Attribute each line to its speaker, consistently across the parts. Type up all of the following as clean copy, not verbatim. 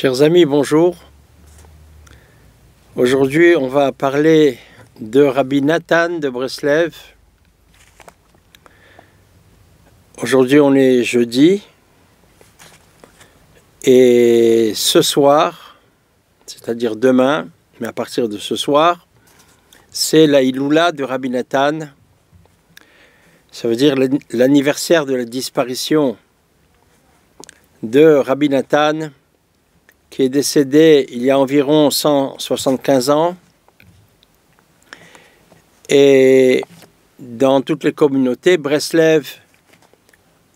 Speaker 1: Chers amis, bonjour. Aujourd'hui, on va parler de Rabbi Nathan de Breslev. Aujourd'hui, on est jeudi. Et ce soir, c'est-à-dire demain, mais à partir de ce soir, c'est la Iloula de Rabbi Nathan. Ça veut dire l'anniversaire de la disparition de Rabbi Nathan, qui est décédé il y a environ 175 ans. Et dans toutes les communautés, Breslev,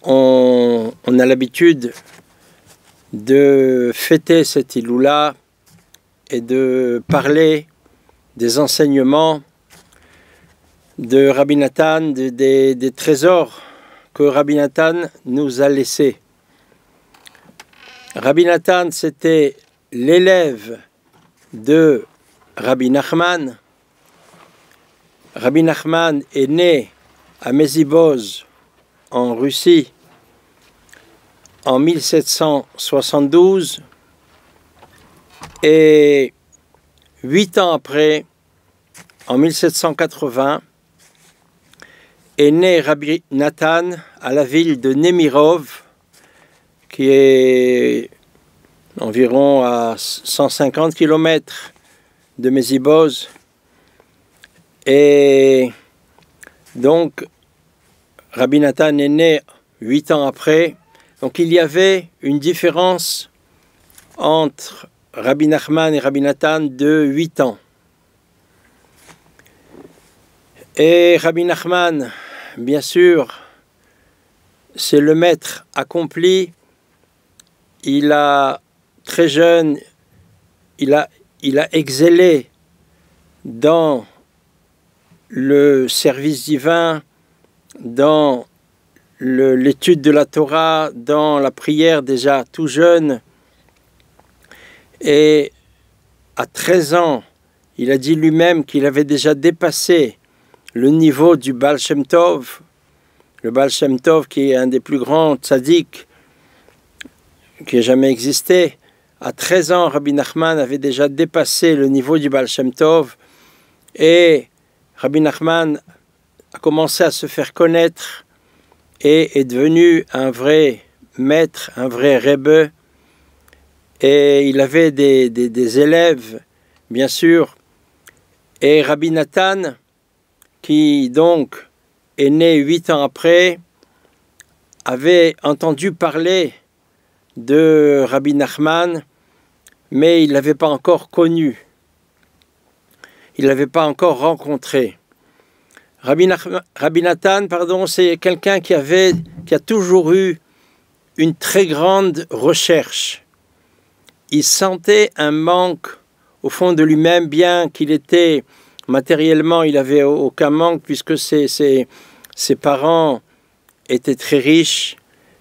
Speaker 1: on a l'habitude de fêter cette Iloula et de parler des enseignements de Rabbi Nathan, des trésors que Rabbi Nathan nous a laissés. Rabbi Nathan, c'était l'élève de Rabbi Nachman. Rabbi Nachman est né à Mesiboz, en Russie, en 1772. Et 8 ans après, en 1780, est né Rabbi Nathan à la ville de Nemirov, qui est environ à 150 km de Mesiboz. Et donc, Rabbi Nathan est né 8 ans après. Donc il y avait une différence entre Rabbi Nachman et Rabbi Nathan de 8 ans. Et Rabbi Nachman, bien sûr, c'est le maître accompli. Il a, très jeune, il a excellé dans le service divin, dans l'étude de la Torah, dans la prière déjà tout jeune. Et à 13 ans, il a dit lui-même qu'il avait déjà dépassé le niveau du Baal Shem Tov. Le Baal Shem Tov qui est un des plus grands tzaddiks qui ait jamais existé. À 13 ans, Rabbi Nachman avait déjà dépassé le niveau du Baal Shem Tov et Rabbi Nachman a commencé à se faire connaître et est devenu un vrai maître, un vrai rebbe. Et il avait des élèves, bien sûr. Et Rabbi Nathan, qui donc est né 8 ans après, avait entendu parler de Rabbi Nachman, mais il ne l'avait pas encore connu. Il ne l'avait pas encore rencontré. Rabbi Nathan, c'est quelqu'un qui a toujours eu une très grande recherche. Il sentait un manque au fond de lui-même, bien qu'il était matériellement, il n'avait aucun manque puisque ses parents étaient très riches.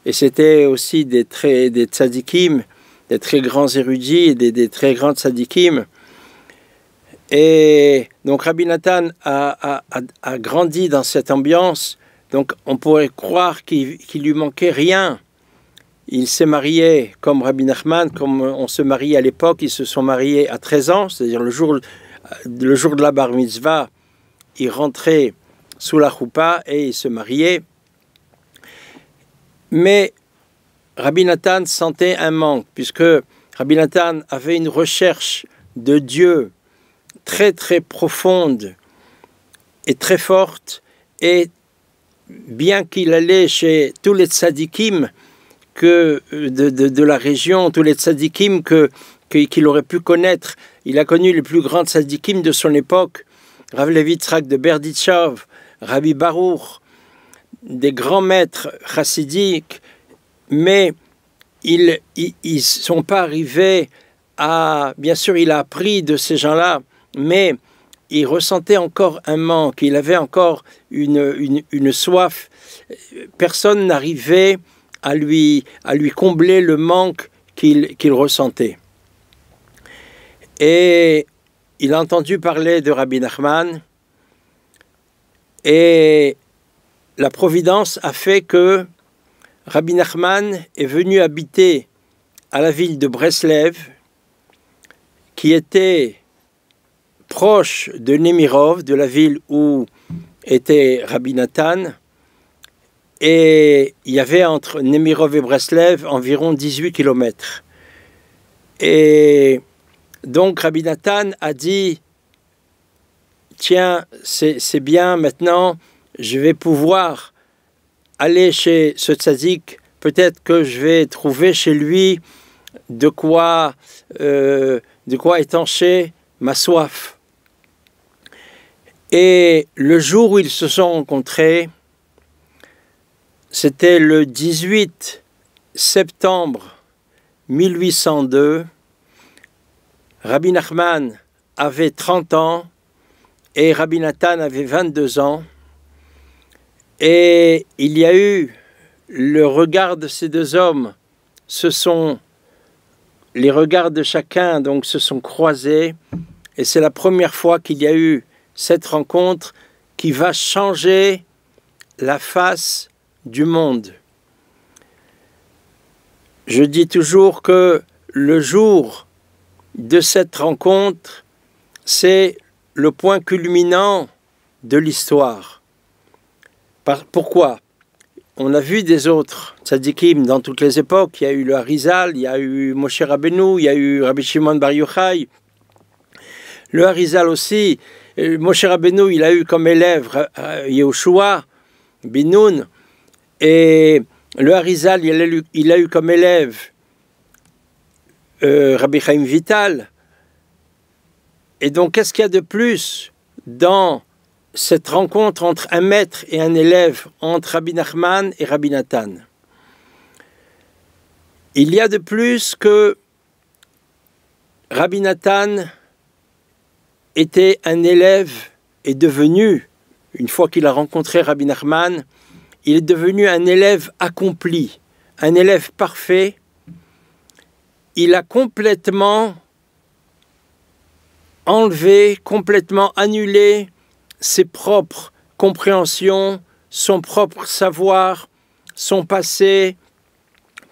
Speaker 1: Et c'était aussi des tzadikim, des très grands érudits, des très grands tzadikim. Et donc Rabbi Nathan a grandi dans cette ambiance. Donc on pourrait croire qu'il lui manquait rien. Il s'est marié comme Rabbi Nachman, comme on se mariait à l'époque. Ils se sont mariés à 13 ans, c'est-à-dire le jour de la bar mitzvah, il rentrait sous la choupa et il se mariait. Mais Rabbi Nathan sentait un manque, puisque Rabbi Nathan avait une recherche de Dieu très très profonde et très forte, et bien qu'il allait chez tous les tzadikim de la région, tous les tzadikim qu'il aurait pu connaître, il a connu les plus grands tzadikim de son époque, Rav Levi Yitzhak de Berditchev, Rabbi Baruch, des grands maîtres chassidiques, mais ils ne sont pas arrivés à... Bien sûr, il a appris de ces gens-là, mais il ressentait encore un manque, il avait encore une soif. Personne n'arrivait à lui combler le manque qu'il ressentait. Et il a entendu parler de Rabbi Nachman, et la Providence a fait que Rabbi Nachman est venu habiter à la ville de Breslev, qui était proche de Nemirov, de la ville où était Rabbi Nathan, et il y avait entre Nemirov et Breslev environ 18 kilomètres. Et donc Rabbi Nathan a dit, tiens, c'est bien, maintenant je vais pouvoir aller chez ce tzaddik, peut-être que je vais trouver chez lui de quoi étancher ma soif. Et le jour où ils se sont rencontrés, c'était le 18 septembre 1802. Rabbi Nachman avait 30 ans et Rabbi Nathan avait 22 ans. Et il y a eu le regard de ces deux hommes, les regards de chacun donc se sont croisés, et c'est la première fois qu'il y a eu cette rencontre qui va changer la face du monde. Je dis toujours que le jour de cette rencontre, c'est le point culminant de l'histoire. Pourquoi? On a vu des autres tzadikim dans toutes les époques. Il y a eu le Harizal, il y a eu Moshe Rabbeinu, il y a eu Rabbi Shimon Bar Yochai. Le Harizal aussi, Moshe Rabbeinu, il a eu comme élève Yehoshua, Binoun, et le Harizal, il a eu comme élève Rabbi Chaim Vital. Et donc, qu'est-ce qu'il y a de plus dans cette rencontre entre un maître et un élève, entre Rabbi Nachman et Rabbi Nathan? Il y a de plus que Rabbi Nathan était un élève et devenu, une fois qu'il a rencontré Rabbi Nachman, il est devenu un élève accompli, un élève parfait. Il a complètement enlevé, complètement annulé ses propres compréhensions, son propre savoir, son passé.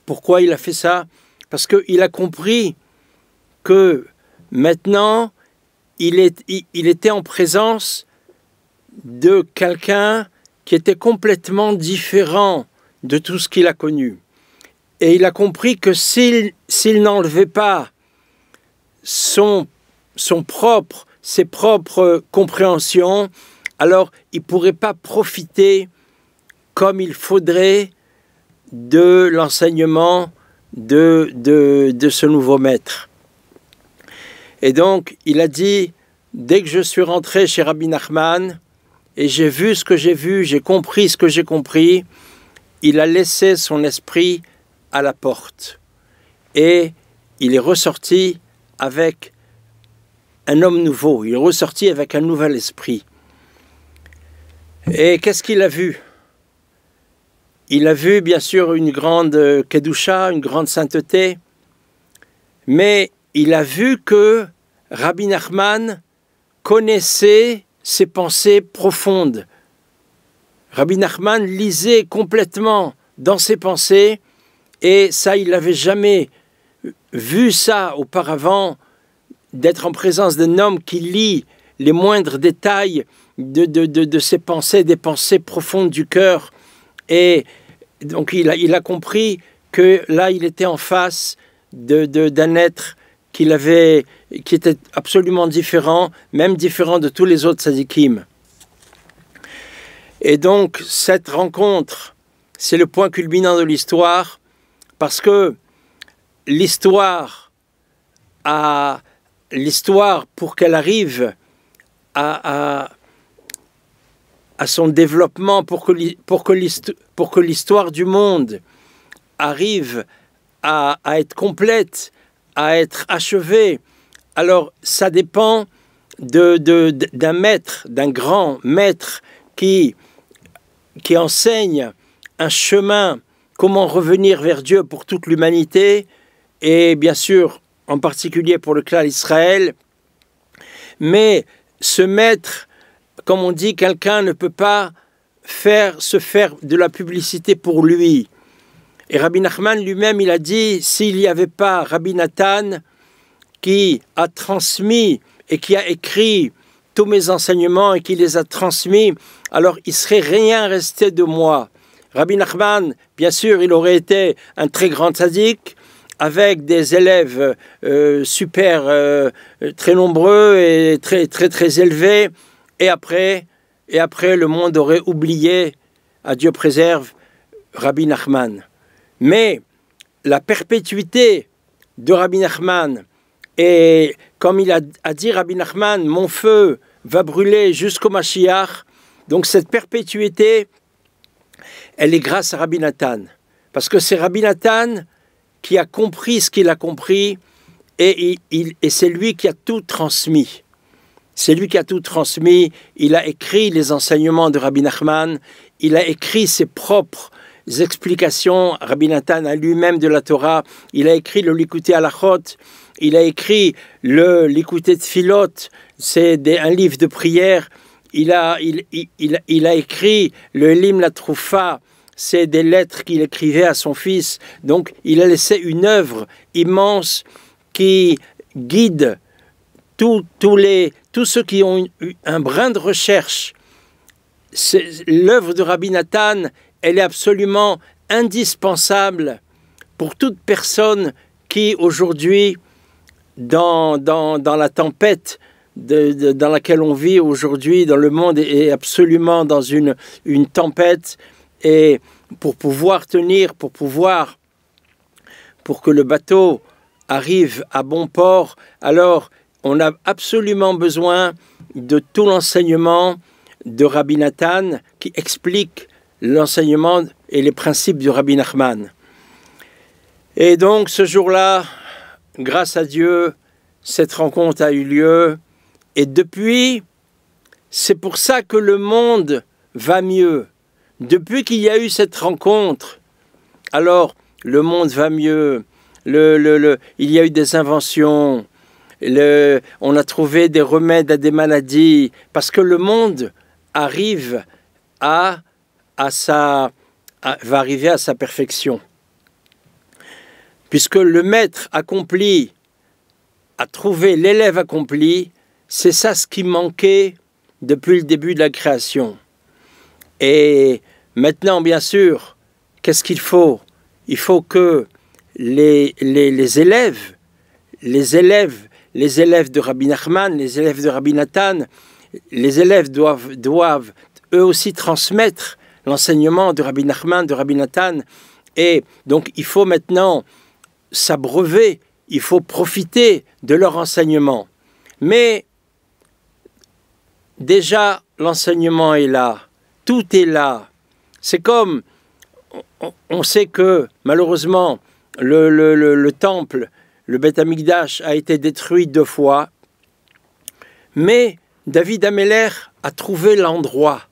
Speaker 1: Pourquoi il a fait ça? Parce qu'il a compris que maintenant, il était en présence de quelqu'un qui était complètement différent de tout ce qu'il a connu. Et il a compris que s'il n'enlevait pas ses propres compréhensions, alors il ne pourrait pas profiter comme il faudrait de l'enseignement de ce nouveau maître. Et donc, il a dit, dès que je suis rentré chez Rabbi Nachman, et j'ai vu ce que j'ai vu, j'ai compris ce que j'ai compris, il a laissé son esprit à la porte. Et il est ressorti avec un homme nouveau, il est ressorti avec un nouvel esprit. Et qu'est-ce qu'il a vu? Il a vu bien sûr une grande kedusha, une grande sainteté, mais il a vu que Rabbi Nachman connaissait ses pensées profondes. Rabbi Nachman lisait complètement dans ses pensées, et ça, il n'avait jamais vu ça auparavant, d'être en présence d'un homme qui lit les moindres détails de ses pensées, des pensées profondes du cœur. Et donc il a compris que là, il était en face d'un être qui était absolument différent, même différent de tous les autres tzadikim. Et donc, cette rencontre, c'est le point culminant de l'histoire, parce que l'histoire, pour qu'elle arrive à son développement, pour que l'histoire du monde arrive à être complète, à être achevée, alors ça dépend d'un maître, d'un grand maître qui enseigne un chemin, comment revenir vers Dieu pour toute l'humanité, et bien sûr, en particulier pour le clan d'Israël. Mais ce maître, comme on dit, quelqu'un ne peut pas se faire de la publicité pour lui. Et Rabbi Nachman lui-même, il a dit, s'il n'y avait pas Rabbi Nathan, qui a transmis et qui a écrit tous mes enseignements et qui les a transmis, alors il ne serait rien resté de moi. Rabbi Nachman, bien sûr, il aurait été un très grand tzaddik, avec des élèves très nombreux et très élevés, et après, le monde aurait oublié, à Dieu préserve, Rabbi Nachman. Mais la perpétuité de Rabbi Nachman, et comme il a dit Rabbi Nachman, mon feu va brûler jusqu'au Mashiach, donc cette perpétuité, elle est grâce à Rabbi Nathan, parce que c'est Rabbi Nathan qui a compris ce qu'il a compris, et c'est lui qui a tout transmis. C'est lui qui a tout transmis. Il a écrit les enseignements de Rabbi Nachman, il a écrit ses propres explications, Rabbi Nathan a lui-même de la Torah, il a écrit le Likutei Halachot, il a écrit le Likutei Tfilot, c'est un livre de prière, il a écrit le Elim la Troufa, c'est des lettres qu'il écrivait à son fils. Donc il a laissé une œuvre immense qui guide tous ceux qui ont eu un brin de recherche. L'œuvre de Rabbi Nathan, elle est absolument indispensable pour toute personne qui aujourd'hui, dans la tempête dans laquelle on vit aujourd'hui, dans le monde est absolument dans une tempête, et pour pouvoir tenir, pour que le bateau arrive à bon port, alors on a absolument besoin de tout l'enseignement de Rabbi Nathan qui explique l'enseignement et les principes du Rabbi Nachman. Et donc ce jour-là, grâce à Dieu, cette rencontre a eu lieu, et depuis, c'est pour ça que le monde va mieux. Depuis qu'il y a eu cette rencontre, alors le monde va mieux, il y a eu des inventions, on a trouvé des remèdes à des maladies, parce que le monde arrive va arriver à sa perfection. Puisque le maître accompli a trouvé l'élève accompli, c'est ça ce qui manquait depuis le début de la création. Et maintenant, bien sûr, qu'est-ce qu'il faut? Il faut que les élèves de Rabbi Nachman, les élèves de Rabbi Nathan, les élèves doivent eux aussi transmettre l'enseignement de Rabbi Nachman, de Rabbi Nathan. Et donc, il faut maintenant s'abreuver, il faut profiter de leur enseignement. Mais déjà, l'enseignement est là, tout est là. C'est comme, on sait que malheureusement, le temple, le Beth Amikdash a été détruit 2 fois, mais David Améler a trouvé l'endroit.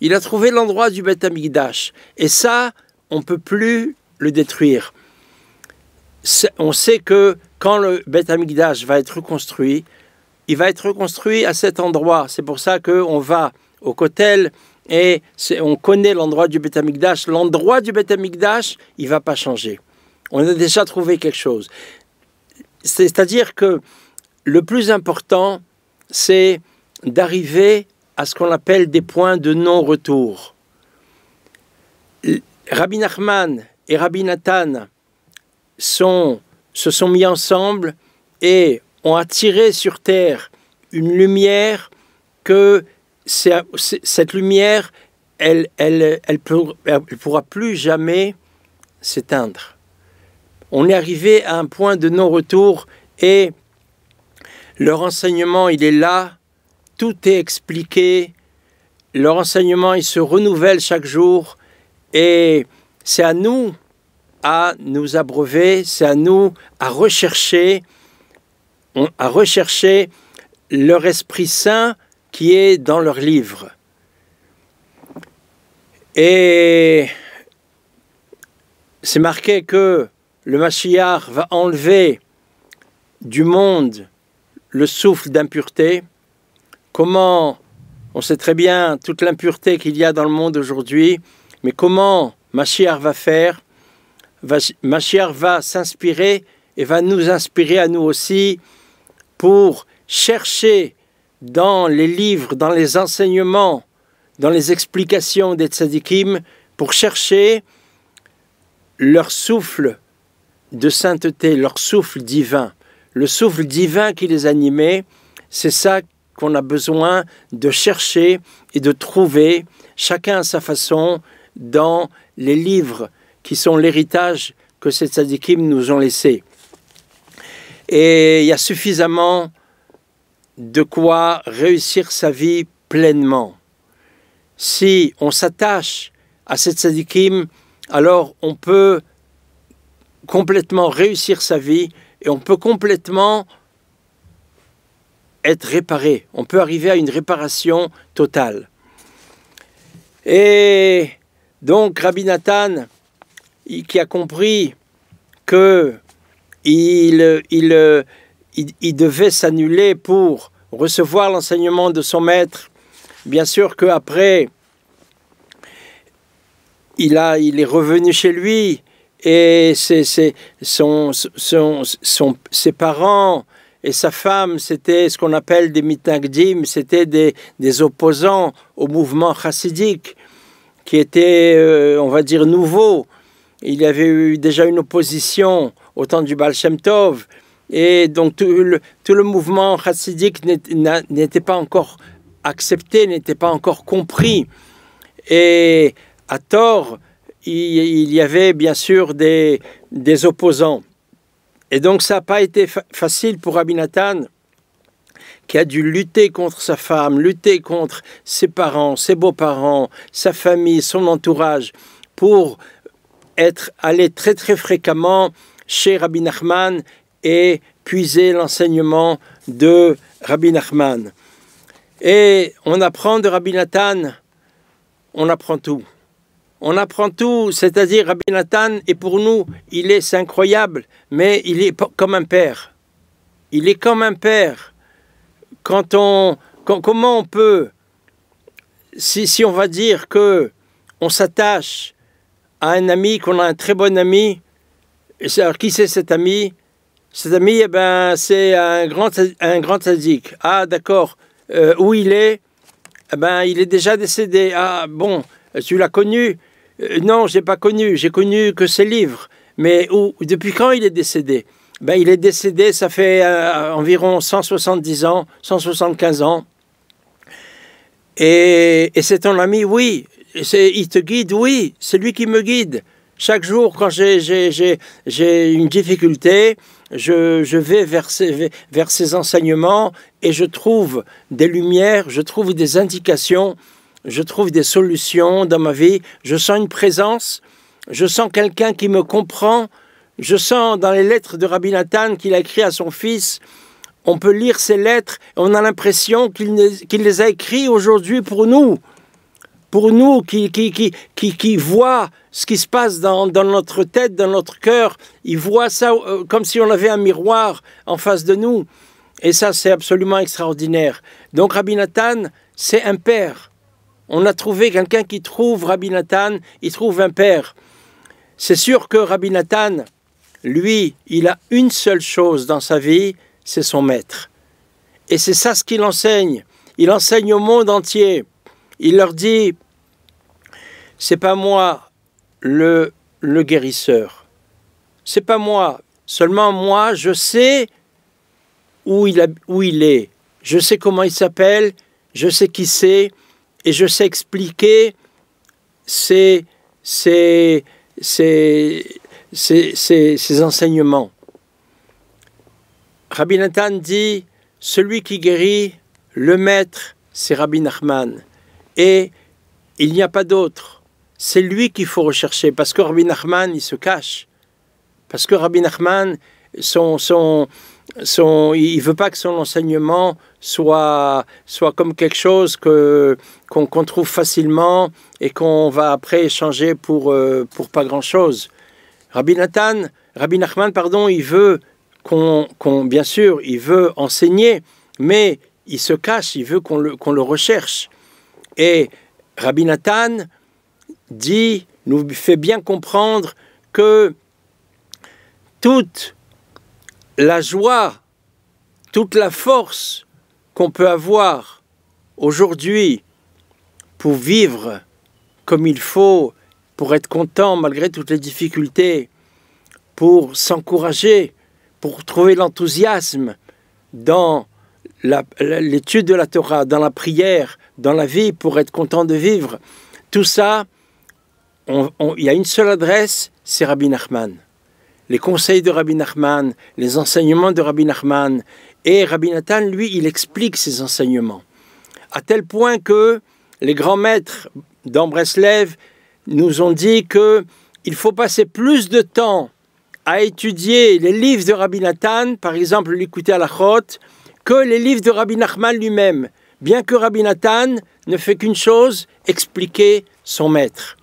Speaker 1: Il a trouvé l'endroit du Beth Amikdash. Et ça, on ne peut plus le détruire. On sait que quand le Beth Amikdash va être reconstruit, il va être reconstruit à cet endroit. C'est pour ça qu'on va au Kotel et on connaît l'endroit du Beth Amikdash. L'endroit du Beth Amikdash, il ne va pas changer. On a déjà trouvé quelque chose. C'est-à-dire que le plus important, c'est d'arriver à ce qu'on appelle des points de non-retour. Rabbi Nachman et Rabbi Nathan se sont mis ensemble et ont attiré sur terre une lumière que cette lumière, elle pourra plus jamais s'éteindre. On est arrivé à un point de non-retour et leur enseignement, il est là, tout est expliqué, leur enseignement, il se renouvelle chaque jour et c'est à nous à nous abreuver, c'est à nous à rechercher leur Esprit Saint qui est dans leurs livres. Et c'est marqué que le Mashiach va enlever du monde le souffle d'impureté. Comment, on sait très bien toute l'impureté qu'il y a dans le monde aujourd'hui, mais comment Mashiach va faire? Mashiach va s'inspirer et va nous inspirer à nous aussi pour chercher dans les livres, dans les enseignements, dans les explications des tzadikim, pour chercher leur souffle de sainteté, leur souffle divin. Le souffle divin qui les animait, c'est ça qu'on a besoin de chercher et de trouver, chacun à sa façon, dans les livres qui sont l'héritage que ces tzadikim nous ont laissé. Et il y a suffisamment de quoi réussir sa vie pleinement. Si on s'attache à ces tzadikim, alors on peut complètement réussir sa vie et on peut complètement être réparé. On peut arriver à une réparation totale. Et donc Rabbi Nathan, qui a compris que il devait s'annuler pour recevoir l'enseignement de son maître, bien sûr qu'après, il est revenu chez lui et ses parents et sa femme, c'était ce qu'on appelle des mitnagdim, c'était des opposants au mouvement chassidique qui était, on va dire, nouveau. Il y avait eu déjà une opposition au temps du Baal Shem Tov, et donc tout le mouvement chassidique n'était pas encore accepté, n'était pas encore compris. Et à tort, il y avait bien sûr des opposants. Et donc ça n'a pas été facile pour Rabbi Nathan, qui a dû lutter contre sa femme, lutter contre ses parents, ses beaux-parents, sa famille, son entourage, pour aller très très fréquemment chez Rabbi Nachman et puiser l'enseignement de Rabbi Nachman. Et on apprend de Rabbi Nathan, on apprend tout. On apprend tout, c'est-à-dire Rabbi Nathan, et pour nous, c'est incroyable, mais il est comme un père. Il est comme un père. Comment on peut, si on va dire que on s'attache à un ami, qu'on a un très bon ami, alors qui c'est cet ami? Cet ami, eh ben, c'est un grand tzaddik. Ah, d'accord. Où il est? Eh ben, il est déjà décédé. Ah, bon, tu l'as connu? Non, je n'ai pas connu. J'ai connu que ses livres. Mais depuis quand il est décédé? Ben, il est décédé, ça fait environ 170 ans, 175 ans. Et c'est ton ami? Oui. Il te guide? Oui. C'est lui qui me guide. Chaque jour, quand j'ai une difficulté, je vais vers ses enseignements et je trouve des lumières, je trouve des indications, je trouve des solutions dans ma vie. Je sens une présence, je sens quelqu'un qui me comprend. Je sens dans les lettres de Rabbi Nathan qu'il a écrit à son fils, on peut lire ces lettres et on a l'impression qu'il les a écrites aujourd'hui pour nous qui voient ce qui se passe dans notre tête, dans notre cœur. Ils voient ça comme si on avait un miroir en face de nous. Et ça, c'est absolument extraordinaire. Donc Rabbi Nathan, c'est un père. On a trouvé quelqu'un qui trouve Rabbi Nathan, il trouve un père. C'est sûr que Rabbi Nathan, lui, il a une seule chose dans sa vie, c'est son maître. Et c'est ça ce qu'il enseigne. Il enseigne au monde entier. Il leur dit, c'est pas moi le guérisseur. C'est pas moi. Seulement moi, je sais où il est. Je sais comment il s'appelle, je sais qui c'est, et je sais expliquer ses enseignements. Rabbi Nathan dit, celui qui guérit, le maître, c'est Rabbi Nachman. Et il n'y a pas d'autre. C'est lui qu'il faut rechercher, parce que Rabbi Nachman, il se cache. Parce que Rabbi Nachman, il ne veut pas que son enseignement soit comme quelque chose qu'on trouve facilement et qu'on va après échanger pour pas grand-chose. Rabbi Nachman, il veut bien sûr, il veut enseigner, mais il se cache, il veut qu'on le recherche. Et Rabbi Nathan nous fait bien comprendre que toute la joie toute la force qu'on peut avoir aujourd'hui pour vivre comme il faut, pour être content malgré toutes les difficultés, pour s'encourager, pour trouver l'enthousiasme dans l'étude de la Torah, dans la prière, dans la vie, pour être content de vivre. Tout ça, il y a une seule adresse, c'est Rabbi Nachman. Les conseils de Rabbi Nachman, les enseignements de Rabbi Nachman. Et Rabbi Nathan, lui, il explique ses enseignements. À tel point que les grands maîtres dans Breslev nous ont dit qu'il faut passer plus de temps à étudier les livres de Rabbi Nathan, par exemple l'écouter à la Chot, que les livres de Rabbi Nachman lui-même, bien que Rabbi Nathan ne fait qu'une chose, expliquer son maître.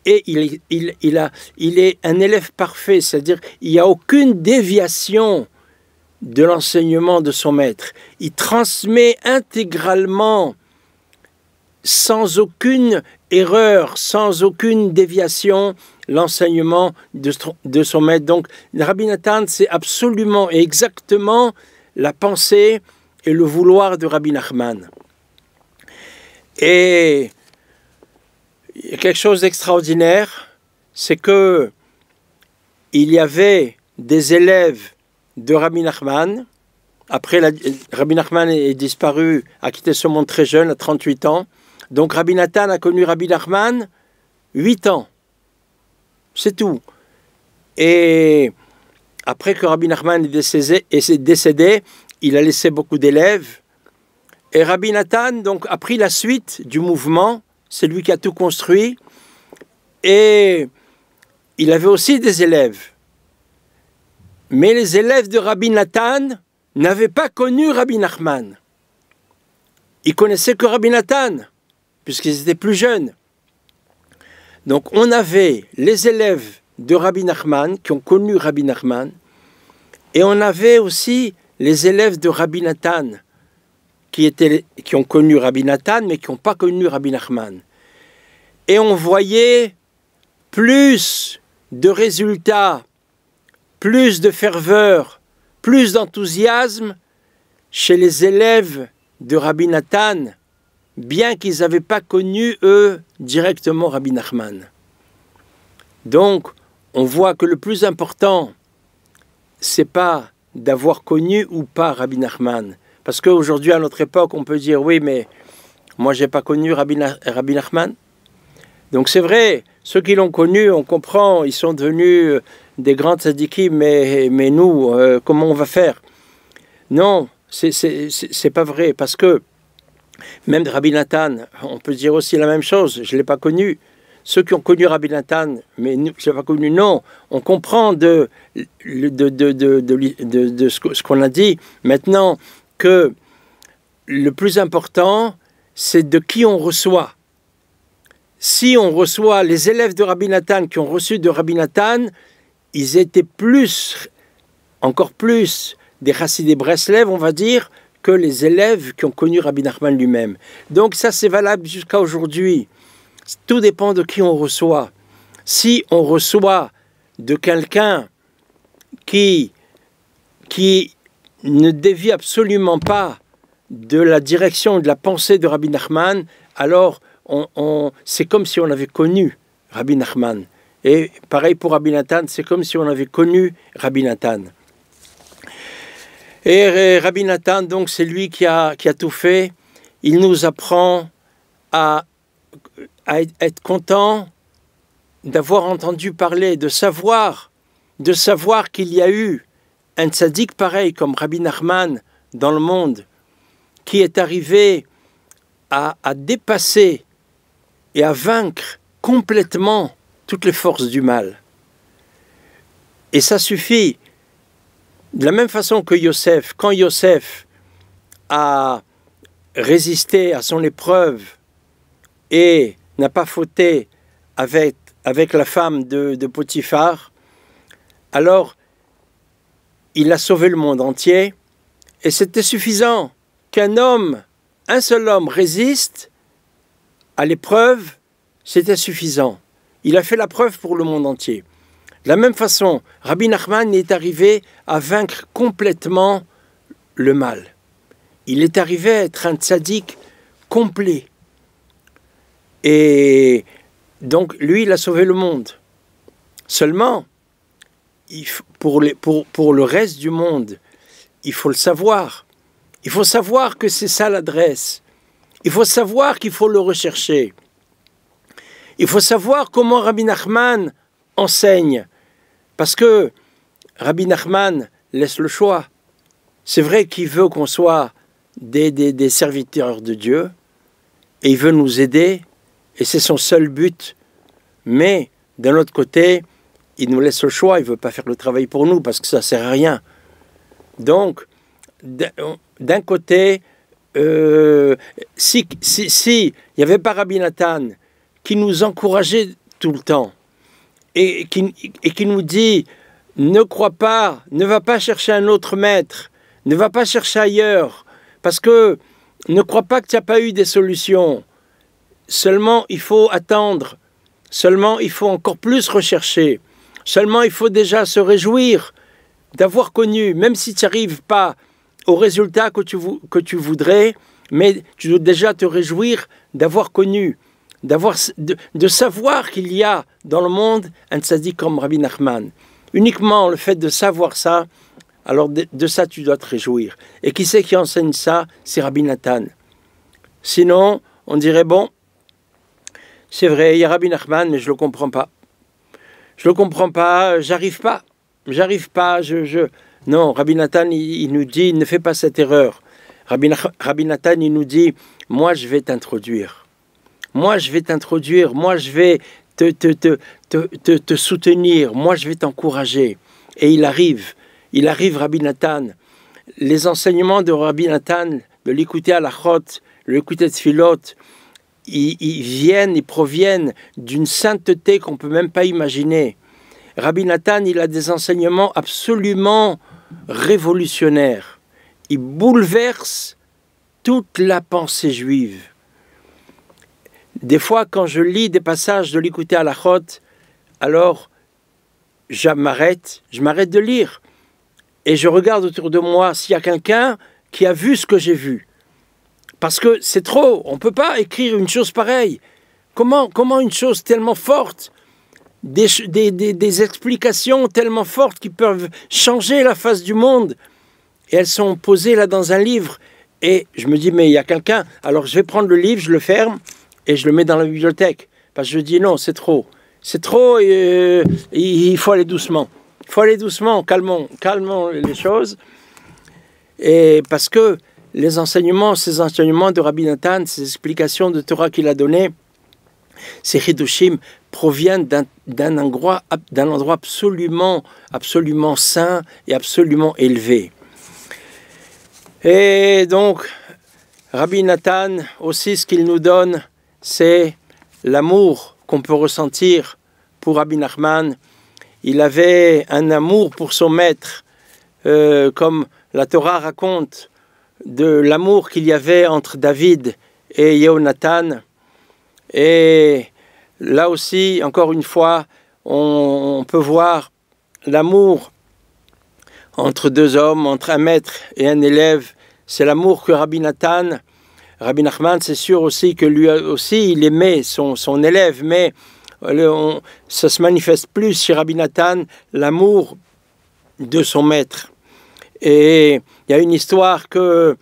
Speaker 1: Et il est un élève parfait, c'est-à-dire il n'y a aucune déviation de l'enseignement de son maître. Il transmet intégralement, sans aucune erreur, sans aucune déviation, l'enseignement de son maître. Donc, Rabbi Nathan, c'est absolument et exactement la pensée et le vouloir de Rabbi Nachman. Et il y a quelque chose d'extraordinaire, c'est que il y avait des élèves de Rabbi Nachman. Après, Rabbi Nachman est disparu, a quitté ce monde très jeune, à 38 ans. Donc Rabbi Nathan a connu Rabbi Nachman 8 ans. C'est tout. Et après que Rabbi Nachman est décédé, il a laissé beaucoup d'élèves. Et Rabbi Nathan donc, a pris la suite du mouvement. C'est lui qui a tout construit. Et il avait aussi des élèves. Mais les élèves de Rabbi Nathan n'avaient pas connu Rabbi Nachman. Ils connaissaient que Rabbi Nathan, puisqu'ils étaient plus jeunes. Donc on avait les élèves de Rabbi Nachman qui ont connu Rabbi Nachman, et on avait aussi les élèves de Rabbi Nathan qui ont connu Rabbi Nathan, mais qui n'ont pas connu Rabbi Nachman. Et on voyait plus de résultats, plus de ferveur, plus d'enthousiasme chez les élèves de Rabbi Nathan, bien qu'ils n'avaient pas connu, eux, directement Rabbi Nachman. Donc, on voit que le plus important, c'est pas d'avoir connu ou pas Rabbi Nachman. Parce qu'aujourd'hui, à notre époque, on peut dire, oui, mais moi, je n'ai pas connu Rabbi Nachman. Donc, c'est vrai, ceux qui l'ont connu, on comprend, ils sont devenus des grands tzadikim, mais nous, comment on va faire? Non, c'est pas vrai, parce que même de Rabbi Nathan, on peut dire aussi la même chose, je ne l'ai pas connu. Ceux qui ont connu Rabbi Nathan, mais je ne l'ai pas connu, non. On comprend de ce qu'on a dit maintenant que le plus important, c'est de qui on reçoit. Si on reçoit les élèves de Rabbi Nathan qui ont reçu de Rabbi Nathan, ils étaient encore plus des Chassidei Breslev, on va dire, que les élèves qui ont connu Rabbi Nachman lui-même. Donc ça, c'est valable jusqu'à aujourd'hui. Tout dépend de qui on reçoit. Si on reçoit de quelqu'un qui ne dévie absolument pas de la direction, de la pensée de Rabbi Nachman, alors c'est comme si on avait connu Rabbi Nachman. Et pareil pour Rabbi Nathan, c'est comme si on avait connu Rabbi Nathan. Et Rabbi Nathan, donc, c'est lui qui a tout fait. Il nous apprend à être content d'avoir entendu parler, de savoir qu'il y a eu un tzaddik pareil comme Rabbi Nachman dans le monde, qui est arrivé à dépasser et à vaincre complètement toutes les forces du mal. Et ça suffit. De la même façon que Yosef, quand Yosef a résisté à son épreuve et n'a pas fauté avec la femme de Potiphar, alors il a sauvé le monde entier, et c'était suffisant un seul homme résiste à l'épreuve, c'était suffisant. Il a fait la preuve pour le monde entier. De la même façon, Rabbi Nachman est arrivé à vaincre complètement le mal. Il est arrivé à être un tzaddik complet. Et donc, lui, il a sauvé le monde. Seulement, pour le reste du monde, il faut le savoir. Il faut savoir que c'est ça l'adresse. Il faut savoir qu'il faut le rechercher. Il faut savoir comment Rabbi Nachman enseigne. Parce que Rabbi Nachman laisse le choix. C'est vrai qu'il veut qu'on soit des serviteurs de Dieu, et il veut nous aider, et c'est son seul but. Mais, d'un autre côté, il nous laisse le choix, il ne veut pas faire le travail pour nous, parce que ça ne sert à rien. Donc, d'un côté, si il n'y avait pas Rabbi Nathan qui nous encourageait tout le temps, et qui nous dit, ne crois pas, ne va pas chercher un autre maître, ne va pas chercher ailleurs, parce que ne crois pas que tu n'as pas eu des solutions. Seulement, il faut attendre. Seulement, il faut encore plus rechercher. Seulement, il faut déjà se réjouir d'avoir connu, même si tu n'arrives pas au résultat que tu voudrais, mais tu dois déjà te réjouir d'avoir connu, de savoir qu'il y a dans le monde un tzaddik comme Rabbi Nachman. Uniquement le fait de savoir ça, alors de ça tu dois te réjouir. Et qui c'est qui enseigne ça? C'est Rabbi Nathan. Sinon, on dirait, bon, c'est vrai, il y a Rabbi Nachman, mais je ne le comprends pas. Je ne le comprends pas, j'arrive pas. Non, Rabbi Nathan, il nous dit, ne fais pas cette erreur. Rabbi Nathan, il nous dit, moi je vais t'introduire. Moi je vais t'introduire, moi je vais te soutenir, moi je vais t'encourager. Et il arrive, Rabbi Nathan. Les enseignements de Rabbi Nathan, de l'écouter à la chot, l'écouter de Tfilot, ils proviennent d'une sainteté qu'on ne peut même pas imaginer. Rabbi Nathan, il a des enseignements absolument révolutionnaires. Il bouleverse toute la pensée juive. Des fois, quand je lis des passages de l'écouter à la chot, alors je m'arrête de lire. Et je regarde autour de moi s'il y a quelqu'un qui a vu ce que j'ai vu. Parce que c'est trop, on ne peut pas écrire une chose pareille. Comment une chose tellement forte, des explications tellement fortes qui peuvent changer la face du monde, et elles sont posées là dans un livre. Et je me dis, mais il y a quelqu'un, alors je vais prendre le livre, je le ferme, et je le mets dans la bibliothèque. Parce que je dis, non, c'est trop. C'est trop, il faut aller doucement. Il faut aller doucement, calmons les choses. Et parce que ces enseignements de Rabbi Nathan, ces explications de Torah qu'il a données, ces Chidushim proviennent d'un endroit absolument saint et absolument élevé. Et donc, Rabbi Nathan, aussi, ce qu'il nous donne, c'est l'amour qu'on peut ressentir pour Rabbi Nachman. Il avait un amour pour son maître, comme la Torah raconte, de l'amour qu'il y avait entre David et Yehonatan. Et là aussi, encore une fois, on peut voir l'amour entre deux hommes, entre un maître et un élève. C'est l'amour que Rabbi Nathan, Rabbi Nachman, c'est sûr aussi que lui aussi, il aimait son élève, mais ça se manifeste plus chez Rabbi Nathan, l'amour de son maître. Et il y a une histoire que,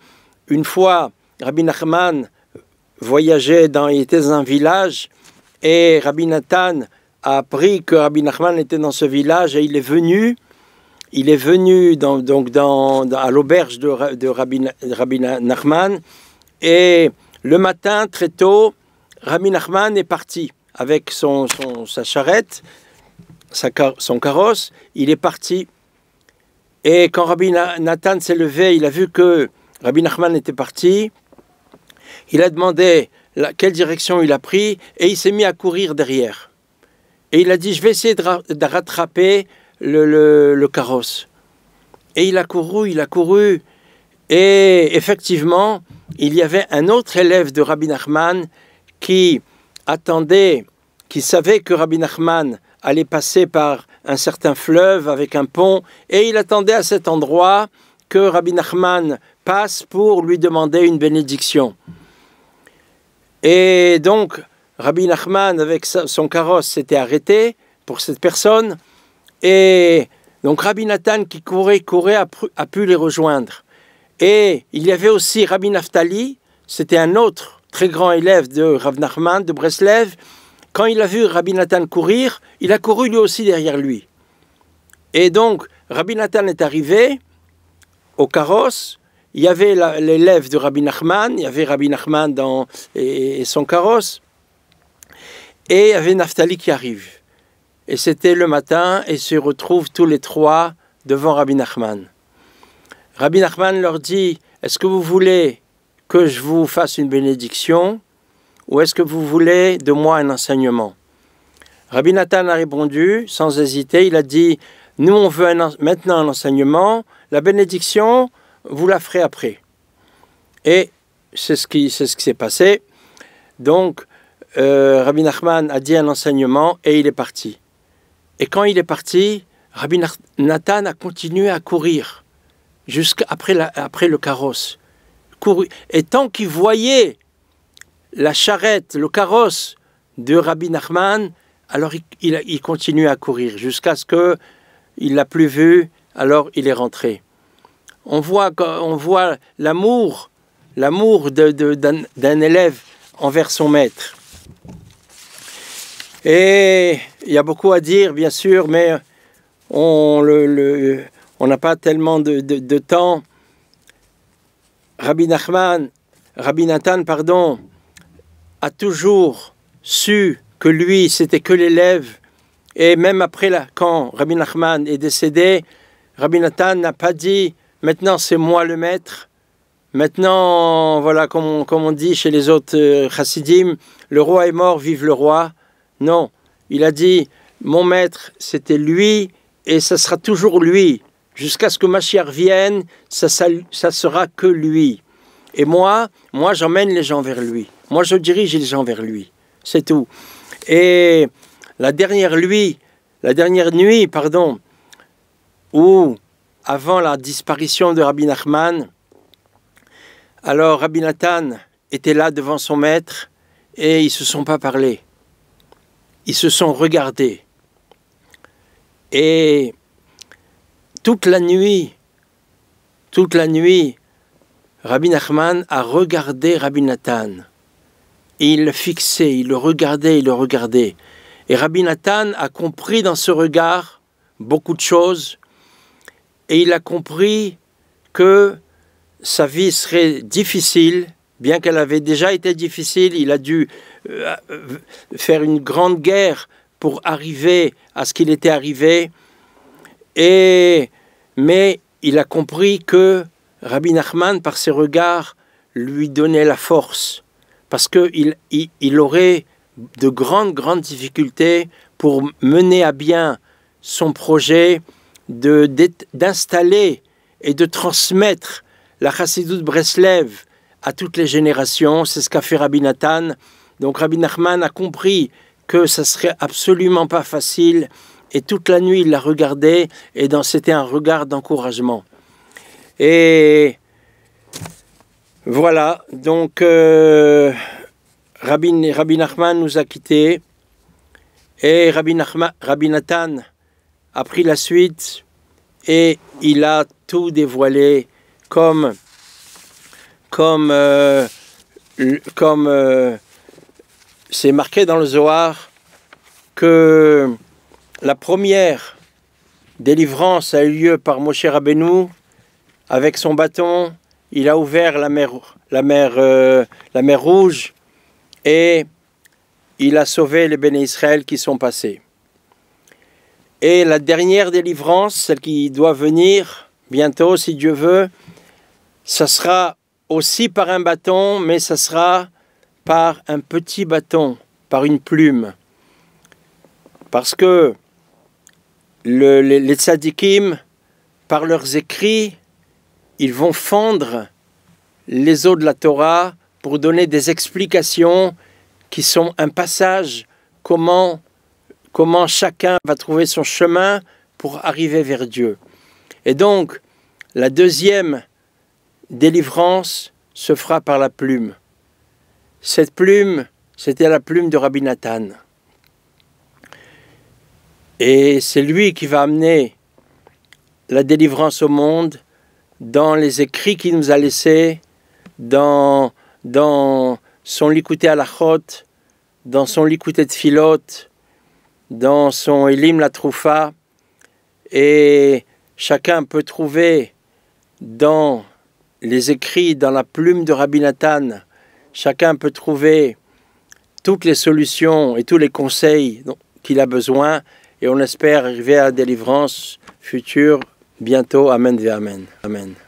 Speaker 1: une fois, Rabbi Nachman voyageait il était dans un village, et Rabbi Nathan a appris que Rabbi Nachman était dans ce village, et il est venu à l'auberge de Rabbi Nachman, et le matin, très tôt, Rabbi Nachman est parti avec sa charrette, son carrosse, il est parti. Et quand Rabbi Nathan s'est levé, il a vu que Rabbi Nachman était parti, il a demandé quelle direction il a pris, et il s'est mis à courir derrière. Et il a dit, je vais essayer de rattraper le carrosse. Et il a couru, et effectivement, il y avait un autre élève de Rabbi Nachman qui savait que Rabbi Nachman allait passer par un certain fleuve avec un pont, et il attendait à cet endroit que Rabbi Nachman passe pour lui demander une bénédiction. Et donc, Rabbi Nachman, avec son carrosse, s'était arrêté pour cette personne. Et donc, Rabbi Nathan, qui courait, a pu les rejoindre. Et il y avait aussi Rabbi Naftali, c'était un autre très grand élève de Rav Nachman, de Breslev. Quand il a vu Rabbi Nathan courir, il a couru lui aussi derrière lui. Et donc, Rabbi Nathan est arrivé au carrosse. Il y avait l'élève de Rabbi Nachman, il y avait Rabbi Nachman et son carrosse. Et il y avait Naftali qui arrive. Et c'était le matin, et se retrouvent tous les trois devant Rabbi Nachman. Rabbi Nachman leur dit, est-ce que vous voulez que je vous fasse une bénédiction ou est-ce que vous voulez de moi un enseignement? Rabbi Nathan a répondu sans hésiter, il a dit, nous on veut maintenant un enseignement, la bénédiction, vous la ferez après. Et c'est ce qui s'est passé. Donc, Rabbi Nachman a dit un enseignement et il est parti. Et quand il est parti, Rabbi Nathan a continué à courir jusqu'après le carrosse. Et tant qu'il voyait la charrette, le carrosse de Rabbi Nachman, alors il continue à courir jusqu'à ce qu'il l'a plus vu, alors il est rentré. On voit l'amour d'un élève envers son maître. Et il y a beaucoup à dire, bien sûr, mais on n'a pas tellement de temps. Rabbi Nathan, a toujours su que lui, c'était que l'élève. Et même après, quand Rabbi Nachman est décédé, Rabbi Nathan n'a pas dit « maintenant c'est moi le maître ». Maintenant, voilà, comme on dit chez les autres chassidim, le roi est mort, vive le roi. Non, il a dit « mon maître, c'était lui et ça sera toujours lui. Jusqu'à ce que Mashiach vienne, ça sera que lui. Et moi j'emmène les gens vers lui. Moi, je dirige les gens vers lui. C'est tout. » Et la dernière nuit, où, avant la disparition de Rabbi Nachman, alors Rabbi Nathan était là devant son maître et ils ne se sont pas parlé. Ils se sont regardés. Et toute la nuit, Rabbi Nachman a regardé Rabbi Nathan. Et il le fixait, il le regardait. Et Rabbi Nathan a compris dans ce regard beaucoup de choses. Et il a compris que sa vie serait difficile, bien qu'elle avait déjà été difficile. Il a dû faire une grande guerre pour arriver à ce qu'il était arrivé. Mais il a compris que Rabbi Nachman, par ses regards, lui donnait la force. Parce qu'il aurait de grandes difficultés pour mener à bien son projet d'installer et de transmettre la Chassidut Breslev à toutes les générations. C'est ce qu'a fait Rabbi Nathan. Donc Rabbi Nachman a compris que ça serait absolument pas facile et toute la nuit il l'a regardé et c'était un regard d'encouragement. Et voilà, donc Rabbi Nachman nous a quittés et Rabbi Nathan a pris la suite et il a tout dévoilé comme c'est marqué dans le Zohar que la première délivrance a eu lieu par Moshe Rabbeinu avec son bâton. Il a ouvert la mer Rouge et il a sauvé les béné Israël qui sont passés. Et la dernière délivrance, celle qui doit venir bientôt, si Dieu veut, ça sera aussi par un bâton, mais ça sera par un petit bâton, par une plume. Parce que les tzadikim, par leurs écrits, ils vont fendre les eaux de la Torah pour donner des explications qui sont un passage, comment chacun va trouver son chemin pour arriver vers Dieu. Et donc, La deuxième délivrance se fera par la plume. Cette plume, c'était la plume de Rabbi Nathan. Et c'est lui qui va amener la délivrance au monde dans les écrits qu'il nous a laissés, dans son Likutei Halachot, dans son Likutei Tfilot, dans son Elim la Troufa. Et chacun peut trouver dans les écrits, dans la plume de Rabbi Nathan, chacun peut trouver toutes les solutions et tous les conseils qu'il a besoin. Et on espère arriver à la délivrance future bientôt. Amen ve Amen. Amen.